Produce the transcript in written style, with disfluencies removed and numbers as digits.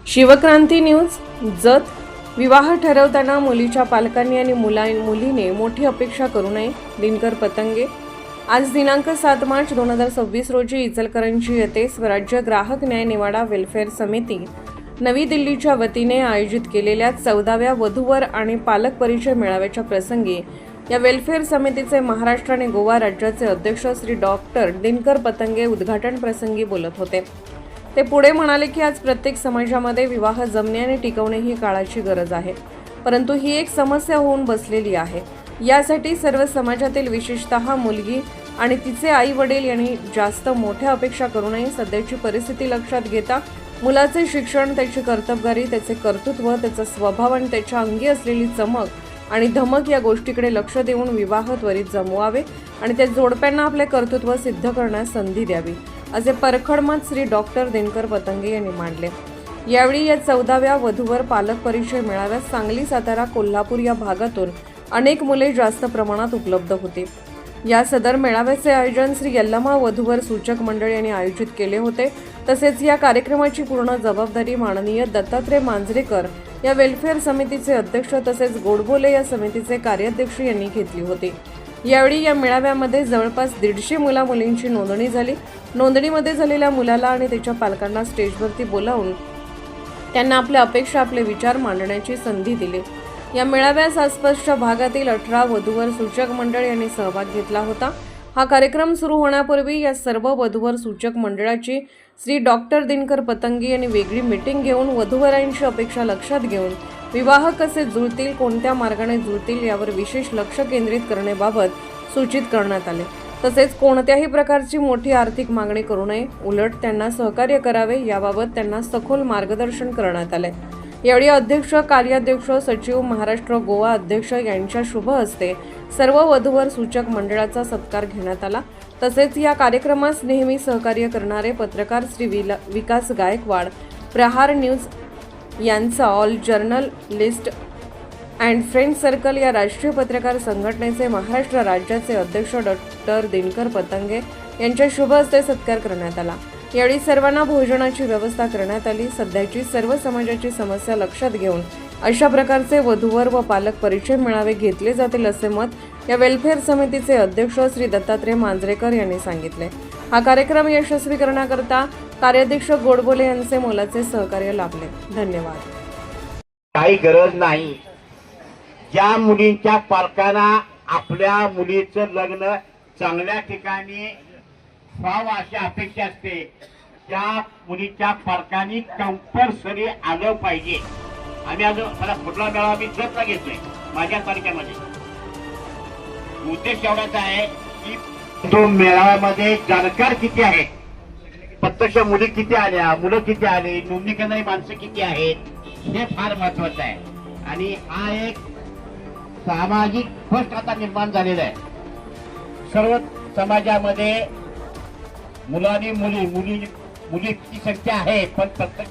Shivkranti news. Jat. विवाह ठरवताना मुलीच्या पालकांनी आणि मुलीने मोठी अपेक्षा करू नये. दिनकर पतंगे. आज दिनांक 7 मार्च 2026 रोजी इचलकरंजी येथे स्वराज्य ग्राहक न्याय निवाडा वेलफेअर समिती नवी दिल्लीच्या वतीने आयोजित केलेल्या 14व्या वधूवर आणि पालक परिचय मेळाव्याच्या प्रसंगी या वेलफेअर समितीचे महाराष्ट्र आणि गोवा राज्याचे अध्यक्ष श्री डॉक्टर दिनकर पतंगे उद्घाटन प्रसंगी बोलत होते. ते पुढे म्हणाले की आज प्रत्येक समाजामध्ये विवाह जमणे आणि टिकवणे ही काळाची गरज आहे, परंतु ही एक समस्या होऊन बसलेली आहे. यासाठी सर्व समाजातील विशेषतः मुलगी आणि तिचे आई वडील यांनी जास्त मोठ्या अपेक्षा करू नये. सध्याची परिस्थिती लक्षात घेता मुलाचे शिक्षण, त्याची कर्तबगारी, त्याचे कर्तृत्व, त्याचा स्वभाव आणि त्याच्या अंगी असलेली चमक आणि धमक या गोष्टीकडे लक्ष देऊन विवाह त्वरित जमवावे आणि त्या जोडप्यांना आपले कर्तृत्व सिद्ध करण्यास संधी द्यावी, असे परखड मत श्री डॉक्टर दिनकर पतंगे यांनी मांडले. यावेळी या 14व्या वधूवर पालक परिचय मेळाव्यात सांगली, सातारा, कोल्हापूर या भागातून अनेक मुले जास्त प्रमाणात उपलब्ध होती. या सदर मेळाव्याचे आयोजन श्री यल्लमा वधूवर सूचक मंडळ यांनी आयोजित केले होते. तसेच या कार्यक्रमाची पूर्ण जबाबदारी माननीय दत्तात्रय मांजरेकर या वेलफेअर समितीचे अध्यक्ष तसेच गोडबोले या समितीचे कार्याध्यक्ष यांनी घेतली होती. यावेळी या मेळाव्यामध्ये जवळपास 150 मुला-मुलींची नोंदणी झाली. नोंदणीमध्ये झालेल्या मुलाला आणि त्याच्या पालकांना स्टेजवरती बोलावून त्यांना आपल्या अपेक्षा, आपले विचार मांडण्याची संधी दिली. या मेळाव्यास आसपासच्या भागातील 18 वधूवर सूचक मंडळ यांनी सहभाग घेतला होता. हा कार्यक्रम सुरू होण्यापूर्वी या सर्व वधूवर सूचक मंडळाची श्री डॉक्टर दिनकर पतंगे यांनी वेगळी मीटिंग घेऊन वधूवरांची अपेक्षा लक्षात घेऊन विवाह कसे जुळतील, कोणत्या मार्गाने जुळतील यावर विशेष लक्ष केंद्रित करण्याबाबत सूचित करण्यात आले. तसेच कोणत्याही प्रकारची मोठी आर्थिक मागणी करू नये, उलट त्यांना सहकार्य करावे याबाबत त्यांना सखोल मार्गदर्शन करण्यात आले. यावेळी अध्यक्ष, कार्याध्यक्ष, सचिव, महाराष्ट्र गोवा अध्यक्ष यांच्या शुभ हस्ते सर्व वधूवर सूचक मंडळाचा सत्कार घेण्यात आला. तसेच या कार्यक्रमास नेहमी सहकार्य करणारे पत्रकार श्री विकास गायकवाड, प्रहार न्यूज यांचा all journalist and friend circle या राष्ट्रीय पत्रकार संघटनेचे महाराष्ट्र राज्याचे अध्यक्ष डॉक्टर दिनकर पतंगे यांच्या शुभ हस्ते सत्कार करण्यात आला. यावेळी सर्वांना भोजनाची व्यवस्था करण्यात आली. सध्याची सर्व समाजाची समस्या लक्षात घेऊन अशा प्रकारचे वधूवर व पालक परिचय मेळावे घेतले जातील, असे मत या वेलफेअर समितीचे अध्यक्ष श्री दत्तात्रय मांजरेकर यांनी सांगितले. हा कार्यक्रम यशस्वी करण्याकरता कार्याध्यक्ष गोडबोले यांचे मोलाचे सहकार्य लाभले. धन्यवाद. काही गरज नाही. ज्या मुलींच्या पालकांना आपल्या मुलीचं लग्न चांगल्या ठिकाणी व्हावं अशी अपेक्षा असते, त्या मुलीच्या पालकांनी कंपल्सरी आलं पाहिजे. आम्ही आज मला पुढला मेळावा मी जतला घेतोय माझ्या तालुक्यामध्ये. उद्देश एवढाच आहे की तो मेळाव्यामध्ये जाणकार किती आहेत, प्रत्यक्ष मुली किती आल्या, मुलं किती आले, नोंदणी करणारी माणसं किती आहेत, हे फार महत्वाचं आहे. आणि हा एक सामाजिक फस्ट आता निर्माण झालेला आहे. सर्व समाजामध्ये मुलांनी मुलीची संख्या आहे, पण प्रत्येक